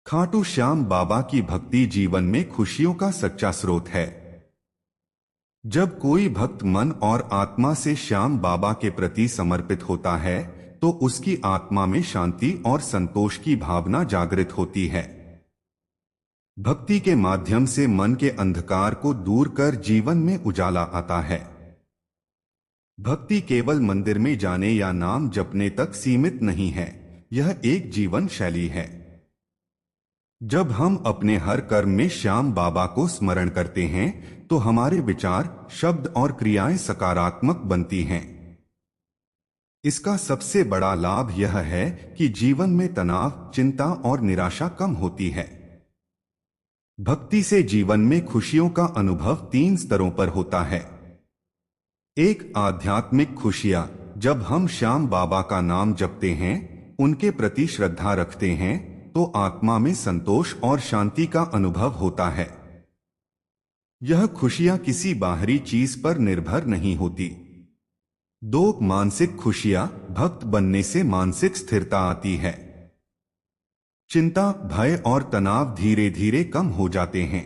खाटू श्याम बाबा की भक्ति जीवन में खुशियों का सच्चा स्रोत है। जब कोई भक्त मन और आत्मा से श्याम बाबा के प्रति समर्पित होता है तो उसकी आत्मा में शांति और संतोष की भावना जागृत होती है। भक्ति के माध्यम से मन के अंधकार को दूर कर जीवन में उजाला आता है। भक्ति केवल मंदिर में जाने या नाम जपने तक सीमित नहीं है, यह एक जीवन शैली है। जब हम अपने हर कर्म में श्याम बाबा को स्मरण करते हैं तो हमारे विचार, शब्द और क्रियाएं सकारात्मक बनती हैं। इसका सबसे बड़ा लाभ यह है कि जीवन में तनाव, चिंता और निराशा कम होती है। भक्ति से जीवन में खुशियों का अनुभव 3 स्तरों पर होता है। एक, आध्यात्मिक खुशियां। जब हम श्याम बाबा का नाम जपते हैं, उनके प्रति श्रद्धा रखते हैं तो आत्मा में संतोष और शांति का अनुभव होता है। यह खुशियां किसी बाहरी चीज पर निर्भर नहीं होती। 2, मानसिक खुशियां। भक्त बनने से मानसिक स्थिरता आती है। चिंता, भय और तनाव धीरे धीरे कम हो जाते हैं।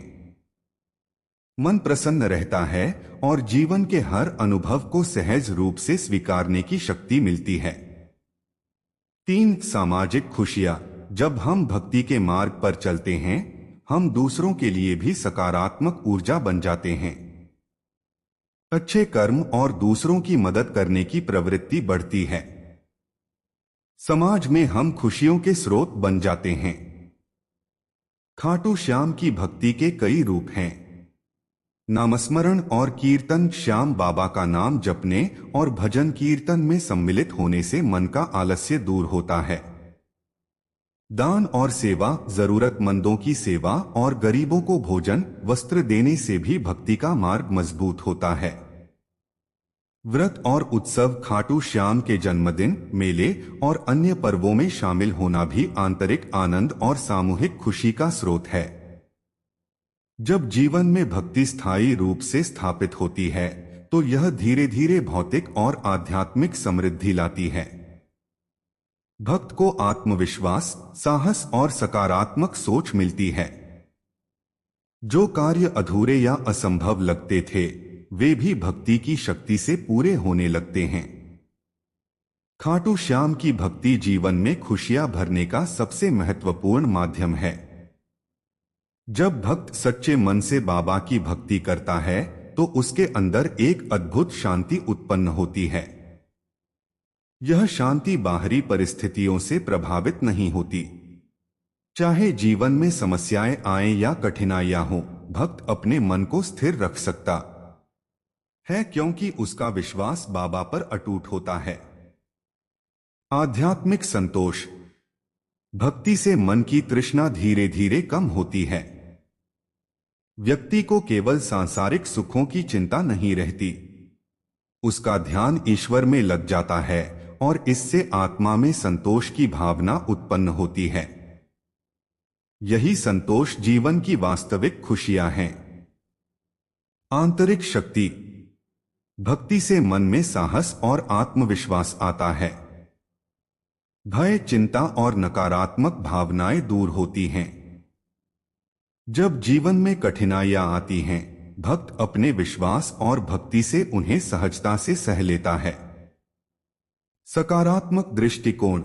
मन प्रसन्न रहता है और जीवन के हर अनुभव को सहज रूप से स्वीकारने की शक्ति मिलती है। 3, सामाजिक खुशियां। जब हम भक्ति के मार्ग पर चलते हैं, हम दूसरों के लिए भी सकारात्मक ऊर्जा बन जाते हैं। अच्छे कर्म और दूसरों की मदद करने की प्रवृत्ति बढ़ती है। समाज में हम खुशियों के स्रोत बन जाते हैं। खाटू श्याम की भक्ति के कई रूप हैं। नामस्मरण और कीर्तन। श्याम बाबा का नाम जपने और भजन कीर्तन में सम्मिलित होने से मन का आलस्य दूर होता है। दान और सेवा। जरूरतमंदों की सेवा और गरीबों को भोजन, वस्त्र देने से भी भक्ति का मार्ग मजबूत होता है। व्रत और उत्सव। खाटू श्याम के जन्मदिन, मेले और अन्य पर्वों में शामिल होना भी आंतरिक आनंद और सामूहिक खुशी का स्रोत है। जब जीवन में भक्ति स्थायी रूप से स्थापित होती है तो यह धीरे धीरे भौतिक और आध्यात्मिक समृद्धि लाती है। भक्त को आत्मविश्वास, साहस और सकारात्मक सोच मिलती है। जो कार्य अधूरे या असंभव लगते थे, वे भी भक्ति की शक्ति से पूरे होने लगते हैं। खाटू श्याम की भक्ति जीवन में खुशियां भरने का सबसे महत्वपूर्ण माध्यम है। जब भक्त सच्चे मन से बाबा की भक्ति करता है तो उसके अंदर एक अद्भुत शांति उत्पन्न होती है। यह शांति बाहरी परिस्थितियों से प्रभावित नहीं होती। चाहे जीवन में समस्याएं आएं या कठिनाइयां हों, भक्त अपने मन को स्थिर रख सकता है क्योंकि उसका विश्वास बाबा पर अटूट होता है। आध्यात्मिक संतोष। भक्ति से मन की तृष्णा धीरे धीरे कम होती है। व्यक्ति को केवल सांसारिक सुखों की चिंता नहीं रहती। उसका ध्यान ईश्वर में लग जाता है और इससे आत्मा में संतोष की भावना उत्पन्न होती है। यही संतोष जीवन की वास्तविक खुशियां हैं। आंतरिक शक्ति। भक्ति से मन में साहस और आत्मविश्वास आता है। भय, चिंता और नकारात्मक भावनाएं दूर होती हैं। जब जीवन में कठिनाइयां आती हैं, भक्त अपने विश्वास और भक्ति से उन्हें सहजता से सह लेता है। सकारात्मक दृष्टिकोण।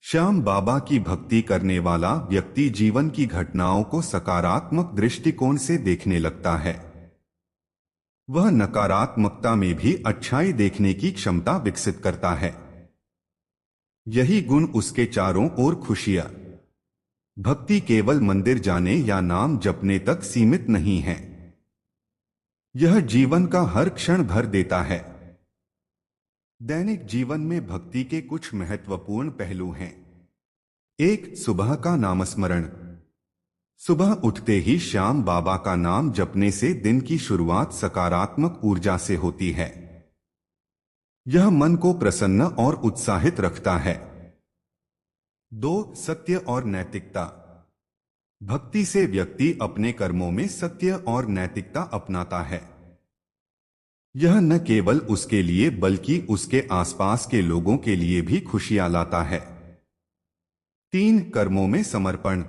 श्याम बाबा की भक्ति करने वाला व्यक्ति जीवन की घटनाओं को सकारात्मक दृष्टिकोण से देखने लगता है। वह नकारात्मकता में भी अच्छाई देखने की क्षमता विकसित करता है। यही गुण उसके चारों ओर खुशियां। भक्ति केवल मंदिर जाने या नाम जपने तक सीमित नहीं है। यह जीवन का हर क्षण भर देता है। दैनिक जीवन में भक्ति के कुछ महत्वपूर्ण पहलू हैं। 1, सुबह का नामस्मरण। सुबह उठते ही श्याम बाबा का नाम जपने से दिन की शुरुआत सकारात्मक ऊर्जा से होती है। यह मन को प्रसन्न और उत्साहित रखता है। 2, सत्य और नैतिकता। भक्ति से व्यक्ति अपने कर्मों में सत्य और नैतिकता अपनाता है। यह न केवल उसके लिए बल्कि उसके आसपास के लोगों के लिए भी खुशियां लाता है। 3, कर्मों में समर्पण।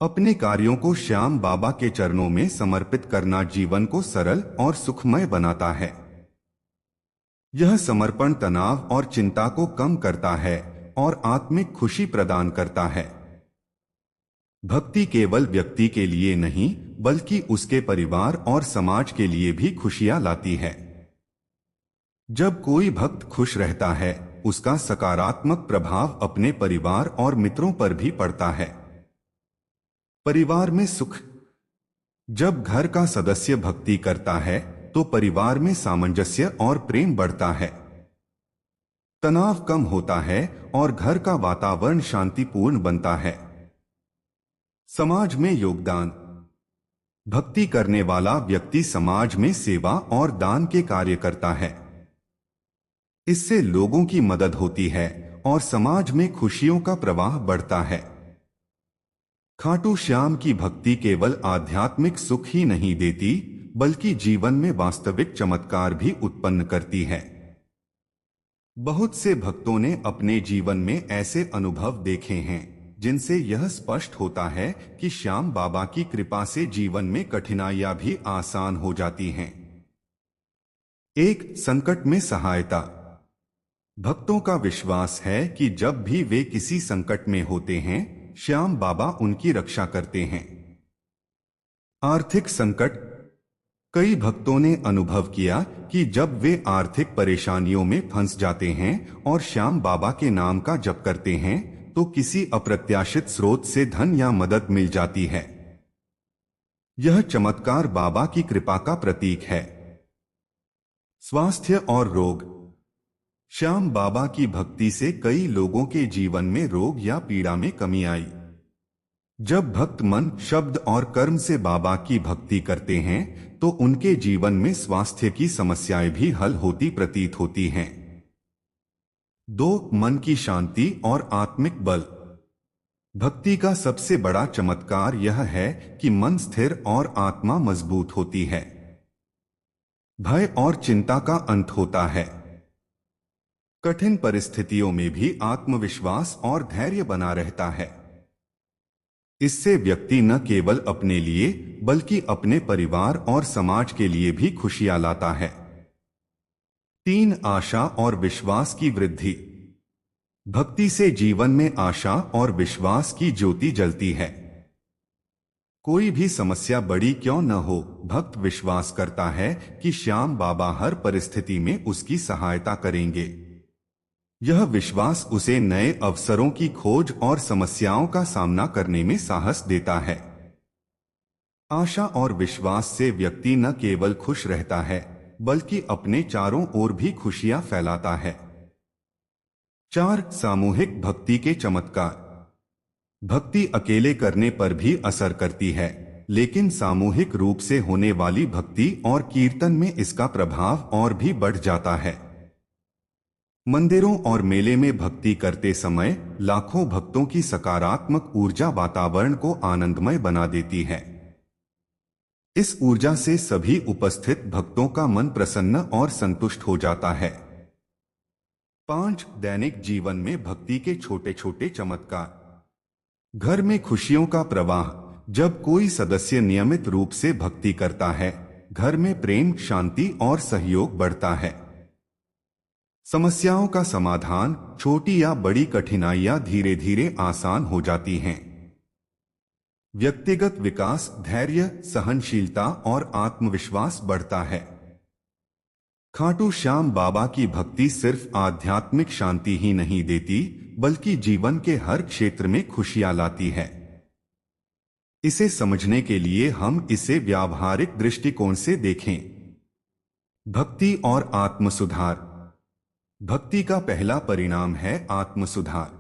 अपने कार्यों को श्याम बाबा के चरणों में समर्पित करना जीवन को सरल और सुखमय बनाता है। यह समर्पण तनाव और चिंता को कम करता है और आत्मिक खुशी प्रदान करता है। भक्ति केवल व्यक्ति के लिए नहीं बल्कि उसके परिवार और समाज के लिए भी खुशियां लाती है। जब कोई भक्त खुश रहता है, उसका सकारात्मक प्रभाव अपने परिवार और मित्रों पर भी पड़ता है। परिवार में सुख। जब घर का सदस्य भक्ति करता है तो परिवार में सामंजस्य और प्रेम बढ़ता है। तनाव कम होता है और घर का वातावरण शांतिपूर्ण बनता है। समाज में योगदान। भक्ति करने वाला व्यक्ति समाज में सेवा और दान के कार्य करता है। इससे लोगों की मदद होती है और समाज में खुशियों का प्रवाह बढ़ता है। खाटू श्याम की भक्ति केवल आध्यात्मिक सुख ही नहीं देती बल्कि जीवन में वास्तविक चमत्कार भी उत्पन्न करती है। बहुत से भक्तों ने अपने जीवन में ऐसे अनुभव देखे हैं जिनसे यह स्पष्ट होता है कि श्याम बाबा की कृपा से जीवन में कठिनाइयां भी आसान हो जाती हैं। एक, संकट में सहायता। भक्तों का विश्वास है कि जब भी वे किसी संकट में होते हैं, श्याम बाबा उनकी रक्षा करते हैं। आर्थिक संकट। कई भक्तों ने अनुभव किया कि जब वे आर्थिक परेशानियों में फंस जाते हैं और श्याम बाबा के नाम का जप करते हैं तो किसी अप्रत्याशित स्रोत से धन या मदद मिल जाती है। यह चमत्कार बाबा की कृपा का प्रतीक है। स्वास्थ्य और रोग। श्याम बाबा की भक्ति से कई लोगों के जीवन में रोग या पीड़ा में कमी आई। जब भक्त मन, शब्द और कर्म से बाबा की भक्ति करते हैं तो उनके जीवन में स्वास्थ्य की समस्याएं भी हल होती प्रतीत होती हैं। 2, मन की शांति और आत्मिक बल। भक्ति का सबसे बड़ा चमत्कार यह है कि मन स्थिर और आत्मा मजबूत होती है। भय और चिंता का अंत होता है। कठिन परिस्थितियों में भी आत्मविश्वास और धैर्य बना रहता है। इससे व्यक्ति न केवल अपने लिए बल्कि अपने परिवार और समाज के लिए भी खुशियां लाता है। 3, आशा और विश्वास की वृद्धि। भक्ति से जीवन में आशा और विश्वास की ज्योति जलती है। कोई भी समस्या बड़ी क्यों न हो, भक्त विश्वास करता है कि श्याम बाबा हर परिस्थिति में उसकी सहायता करेंगे। यह विश्वास उसे नए अवसरों की खोज और समस्याओं का सामना करने में साहस देता है। आशा और विश्वास से व्यक्ति न केवल खुश रहता है बल्कि अपने चारों ओर भी खुशियां फैलाता है। 4, सामूहिक भक्ति के चमत्कार। भक्ति अकेले करने पर भी असर करती है, लेकिन सामूहिक रूप से होने वाली भक्ति और कीर्तन में इसका प्रभाव और भी बढ़ जाता है। मंदिरों और मेले में भक्ति करते समय लाखों भक्तों की सकारात्मक ऊर्जा वातावरण को आनंदमय बना देती है। इस ऊर्जा से सभी उपस्थित भक्तों का मन प्रसन्न और संतुष्ट हो जाता है। 5, दैनिक जीवन में भक्ति के छोटे छोटे चमत्कार। घर में खुशियों का प्रवाह। जब कोई सदस्य नियमित रूप से भक्ति करता है, घर में प्रेम, शांति और सहयोग बढ़ता है। समस्याओं का समाधान, छोटी या बड़ी कठिनाइयां धीरे धीरे आसान हो जाती हैं। व्यक्तिगत विकास, धैर्य, सहनशीलता और आत्मविश्वास बढ़ता है। खाटू श्याम बाबा की भक्ति सिर्फ आध्यात्मिक शांति ही नहीं देती बल्कि जीवन के हर क्षेत्र में खुशियां लाती है। इसे समझने के लिए हम इसे व्यावहारिक दृष्टिकोण से देखें। भक्ति और आत्मसुधार। भक्ति का पहला परिणाम है आत्मसुधार।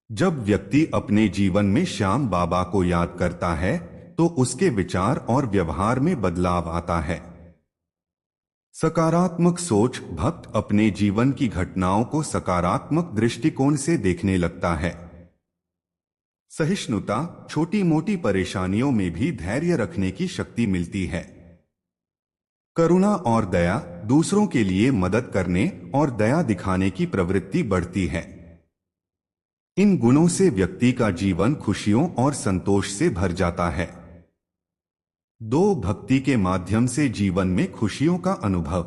जब व्यक्ति अपने जीवन में श्याम बाबा को याद करता है तो उसके विचार और व्यवहार में बदलाव आता है। सकारात्मक सोच। भक्त अपने जीवन की घटनाओं को सकारात्मक दृष्टिकोण से देखने लगता है। सहिष्णुता। छोटी मोटी परेशानियों में भी धैर्य रखने की शक्ति मिलती है। करुणा और दया। दूसरों के लिए मदद करने और दया दिखाने की प्रवृत्ति बढ़ती है। इन गुणों से व्यक्ति का जीवन खुशियों और संतोष से भर जाता है। दो, भक्ति के माध्यम से जीवन में खुशियों का अनुभव।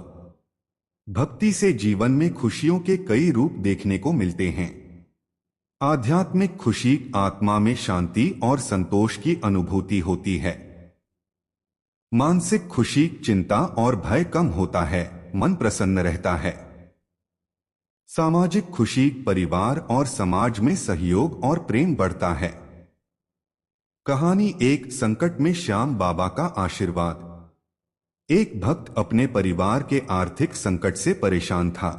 भक्ति से जीवन में खुशियों के कई रूप देखने को मिलते हैं। आध्यात्मिक खुशी, आत्मा में शांति और संतोष की अनुभूति होती है। मानसिक खुशी, चिंता और भय कम होता है, मन प्रसन्न रहता है। सामाजिक खुशी, परिवार और समाज में सहयोग और प्रेम बढ़ता है। कहानी, एक संकट में श्याम बाबा का आशीर्वाद। एक भक्त अपने परिवार के आर्थिक संकट से परेशान था।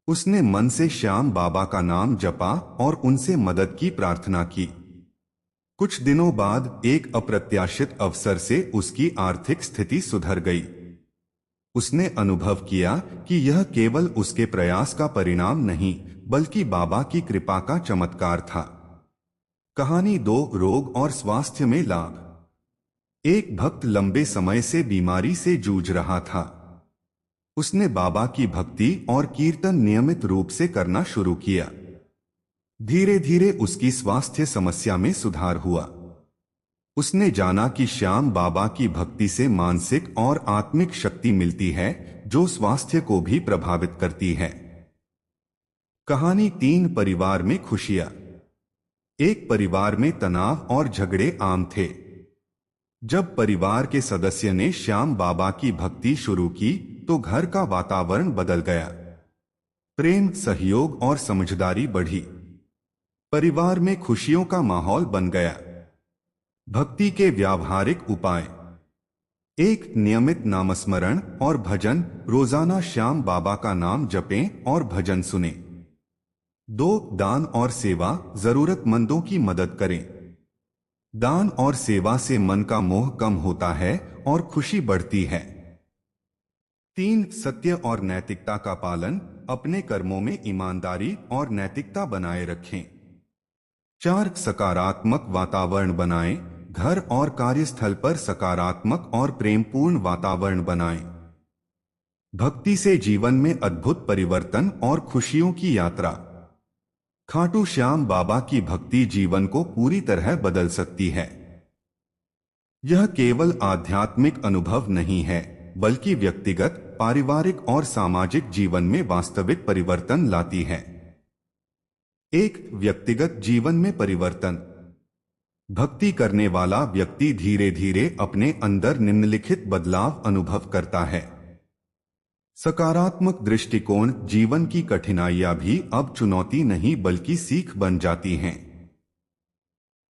उसने मन से श्याम बाबा का नाम जपा और उनसे मदद की प्रार्थना की। कुछ दिनों बाद एक अप्रत्याशित अवसर से उसकी आर्थिक स्थिति सुधर गई। उसने अनुभव किया कि यह केवल उसके प्रयास का परिणाम नहीं, बल्कि बाबा की कृपा का चमत्कार था। कहानी 2, रोग और स्वास्थ्य में लाभ। एक भक्त लंबे समय से बीमारी से जूझ रहा था। उसने बाबा की भक्ति और कीर्तन नियमित रूप से करना शुरू किया। धीरे धीरे उसकी स्वास्थ्य समस्या में सुधार हुआ। उसने जाना कि श्याम बाबा की भक्ति से मानसिक और आत्मिक शक्ति मिलती है, जो स्वास्थ्य को भी प्रभावित करती है। कहानी 3, परिवार में खुशियां। एक परिवार में तनाव और झगड़े आम थे। जब परिवार के सदस्य ने श्याम बाबा की भक्ति शुरू की तो घर का वातावरण बदल गया। प्रेम, सहयोग और समझदारी बढ़ी। परिवार में खुशियों का माहौल बन गया। भक्ति के व्यावहारिक उपाय। एक, नियमित नामस्मरण और भजन। रोजाना श्याम बाबा का नाम जपें और भजन सुनें। 2, दान और सेवा। जरूरतमंदों की मदद करें। दान और सेवा से मन का मोह कम होता है और खुशी बढ़ती है। 3, सत्य और नैतिकता का पालन। अपने कर्मों में ईमानदारी और नैतिकता बनाए रखें। 4, सकारात्मक वातावरण बनाएं। घर और कार्यस्थल पर सकारात्मक और प्रेमपूर्ण वातावरण बनाएं। भक्ति से जीवन में अद्भुत परिवर्तन और खुशियों की यात्रा। खाटू श्याम बाबा की भक्ति जीवन को पूरी तरह बदल सकती है। यह केवल आध्यात्मिक अनुभव नहीं है, बल्कि व्यक्तिगत, पारिवारिक और सामाजिक जीवन में वास्तविक परिवर्तन लाती है। एक, व्यक्तिगत जीवन में परिवर्तन। भक्ति करने वाला व्यक्ति धीरे धीरे अपने अंदर निम्नलिखित बदलाव अनुभव करता है। सकारात्मक दृष्टिकोण। जीवन की कठिनाइयां भी अब चुनौती नहीं बल्कि सीख बन जाती हैं।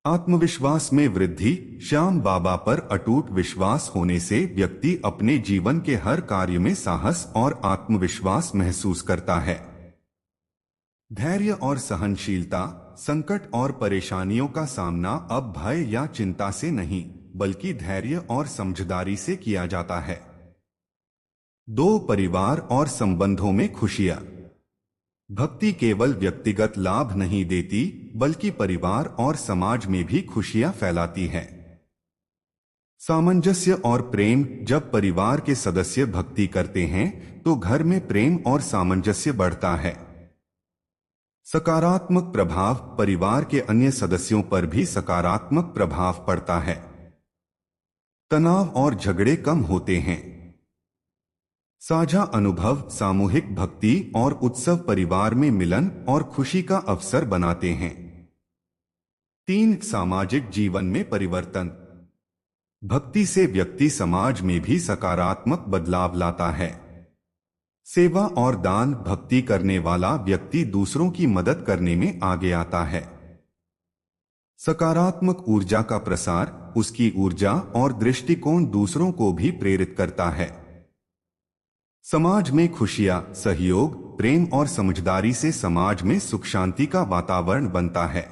आत्मविश्वास में वृद्धि। श्याम बाबा पर अटूट विश्वास होने से व्यक्ति अपने जीवन के हर कार्य में साहस और आत्मविश्वास महसूस करता है। धैर्य और सहनशीलता। संकट और परेशानियों का सामना अब भय या चिंता से नहीं, बल्कि धैर्य और समझदारी से किया जाता है। 2, परिवार और संबंधों में खुशियां। भक्ति केवल व्यक्तिगत लाभ नहीं देती, बल्कि परिवार और समाज में भी खुशियां फैलाती है। सामंजस्य और प्रेम। जब परिवार के सदस्य भक्ति करते हैं तो घर में प्रेम और सामंजस्य बढ़ता है। सकारात्मक प्रभाव। परिवार के अन्य सदस्यों पर भी सकारात्मक प्रभाव पड़ता है। तनाव और झगड़े कम होते हैं। साझा अनुभव। सामूहिक भक्ति और उत्सव परिवार में मिलन और खुशी का अवसर बनाते हैं। 3, सामाजिक जीवन में परिवर्तन। भक्ति से व्यक्ति समाज में भी सकारात्मक बदलाव लाता है। सेवा और दान। भक्ति करने वाला व्यक्ति दूसरों की मदद करने में आगे आता है। सकारात्मक ऊर्जा का प्रसार। उसकी ऊर्जा और दृष्टिकोण दूसरों को भी प्रेरित करता है। समाज में खुशियां। सहयोग, प्रेम और समझदारी से समाज में सुख शांति का वातावरण बनता है।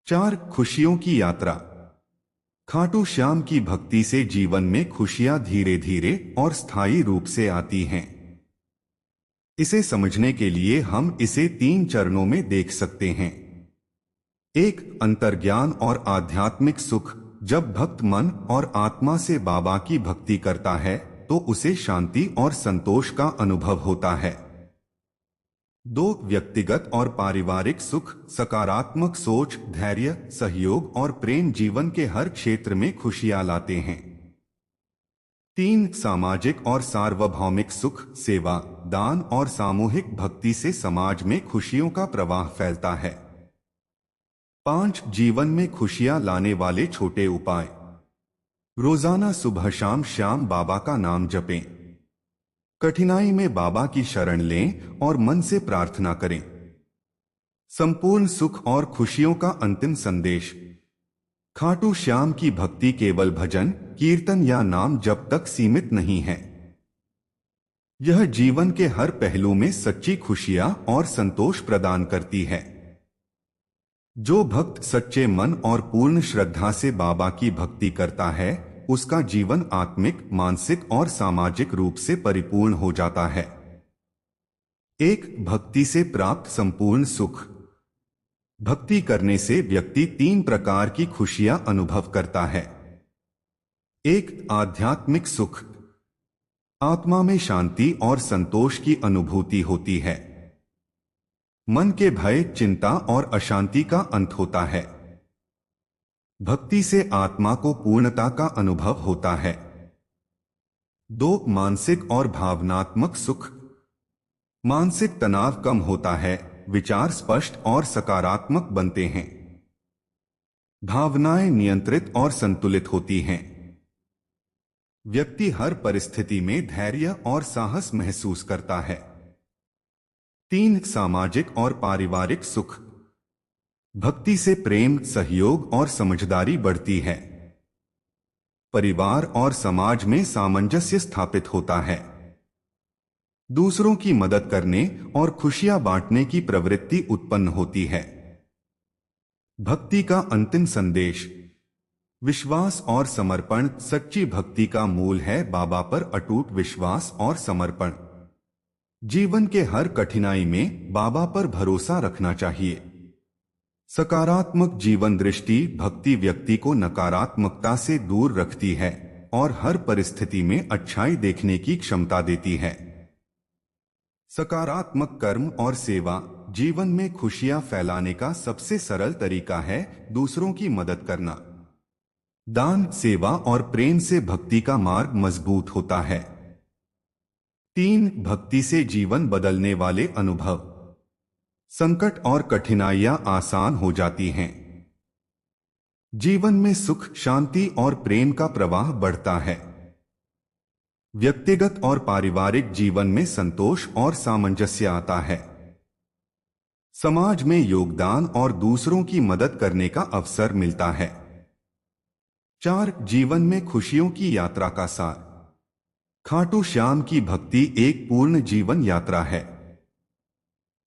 4, खुशियों की यात्रा। खाटू श्याम की भक्ति से जीवन में खुशियां धीरे धीरे और स्थायी रूप से आती हैं। इसे समझने के लिए हम इसे 3 चरणों में देख सकते हैं। 1, अंतर्ज्ञान और आध्यात्मिक सुख। जब भक्त मन और आत्मा से बाबा की भक्ति करता है तो उसे शांति और संतोष का अनुभव होता है। दो, व्यक्तिगत और पारिवारिक सुख, सकारात्मक सोच, धैर्य, सहयोग और प्रेम जीवन के हर क्षेत्र में खुशियां लाते हैं। तीन, सामाजिक और सार्वभौमिक सुख, सेवा, दान और सामूहिक भक्ति से समाज में खुशियों का प्रवाह फैलता है। पांच, जीवन में खुशियां लाने वाले छोटे उपाय। रोजाना सुबह शाम श्याम बाबा का नाम जपें। कठिनाई में बाबा की शरण लें और मन से प्रार्थना करें। संपूर्ण सुख और खुशियों का अंतिम संदेश। खाटू श्याम की भक्ति केवल भजन, कीर्तन या नाम जप तक सीमित नहीं है। यह जीवन के हर पहलू में सच्ची खुशियां और संतोष प्रदान करती है। जो भक्त सच्चे मन और पूर्ण श्रद्धा से बाबा की भक्ति करता है, उसका जीवन आत्मिक, मानसिक और सामाजिक रूप से परिपूर्ण हो जाता है। एक, भक्ति से प्राप्त संपूर्ण सुख। भक्ति करने से व्यक्ति तीन प्रकार की खुशियां अनुभव करता है। एक, आध्यात्मिक सुख। आत्मा में शांति और संतोष की अनुभूति होती है। मन के भय, चिंता और अशांति का अंत होता है। भक्ति से आत्मा को पूर्णता का अनुभव होता है। दो, मानसिक और भावनात्मक सुख। मानसिक तनाव कम होता है, विचार स्पष्ट और सकारात्मक बनते हैं। भावनाएं नियंत्रित और संतुलित होती हैं। व्यक्ति हर परिस्थिति में धैर्य और साहस महसूस करता है। तीन, सामाजिक और पारिवारिक सुख। भक्ति से प्रेम, सहयोग और समझदारी बढ़ती है। परिवार और समाज में सामंजस्य स्थापित होता है। दूसरों की मदद करने और खुशियां बांटने की प्रवृत्ति उत्पन्न होती है। भक्ति का अंतिम संदेश। विश्वास और समर्पण। सच्ची भक्ति का मूल है बाबा पर अटूट विश्वास और समर्पण। जीवन के हर कठिनाई में बाबा पर भरोसा रखना चाहिए। सकारात्मक जीवन दृष्टि। भक्ति व्यक्ति को नकारात्मकता से दूर रखती है और हर परिस्थिति में अच्छाई देखने की क्षमता देती है। सकारात्मक कर्म और सेवा। जीवन में खुशियां फैलाने का सबसे सरल तरीका है दूसरों की मदद करना। दान, सेवा और प्रेम से भक्ति का मार्ग मजबूत होता है। तीन, भक्ति से जीवन बदलने वाले अनुभव। संकट और कठिनाइयां आसान हो जाती हैं। जीवन में सुख, शांति और प्रेम का प्रवाह बढ़ता है। व्यक्तिगत और पारिवारिक जीवन में संतोष और सामंजस्य आता है। समाज में योगदान और दूसरों की मदद करने का अवसर मिलता है। चार, जीवन में खुशियों की यात्रा का सार। खाटू श्याम की भक्ति एक पूर्ण जीवन यात्रा है।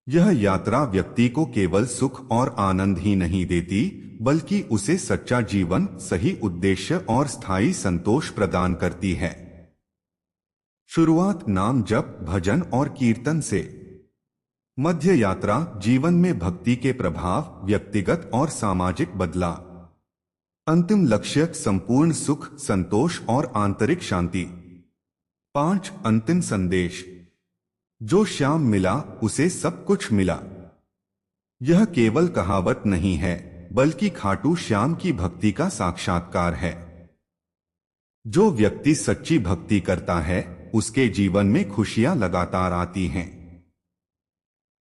यह यात्रा व्यक्ति को केवल सुख और आनंद ही नहीं देती, बल्कि उसे सच्चा जीवन, सही उद्देश्य और स्थायी संतोष प्रदान करती है। शुरुआत नाम जप, भजन और कीर्तन से। मध्य यात्रा जीवन में भक्ति के प्रभाव, व्यक्तिगत और सामाजिक बदलाव। अंतिम लक्ष्य संपूर्ण सुख, संतोष और आंतरिक शांति। पांच, अंतिम संदेश। जो श्याम मिला उसे सब कुछ मिला। यह केवल कहावत नहीं है, बल्कि खाटू श्याम की भक्ति का साक्षात्कार है। जो व्यक्ति सच्ची भक्ति करता है, उसके जीवन में खुशियां लगातार आती हैं।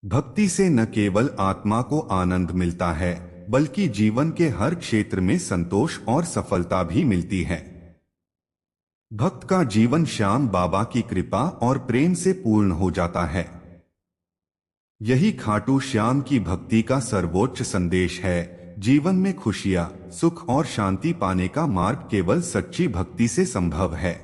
भक्ति से न केवल आत्मा को आनंद मिलता है, बल्कि जीवन के हर क्षेत्र में संतोष और सफलता भी मिलती है। भक्त का जीवन श्याम बाबा की कृपा और प्रेम से पूर्ण हो जाता है। यही खाटू श्याम की भक्ति का सर्वोच्च संदेश है। जीवन में खुशियां, सुख और शांति पाने का मार्ग केवल सच्ची भक्ति से संभव है।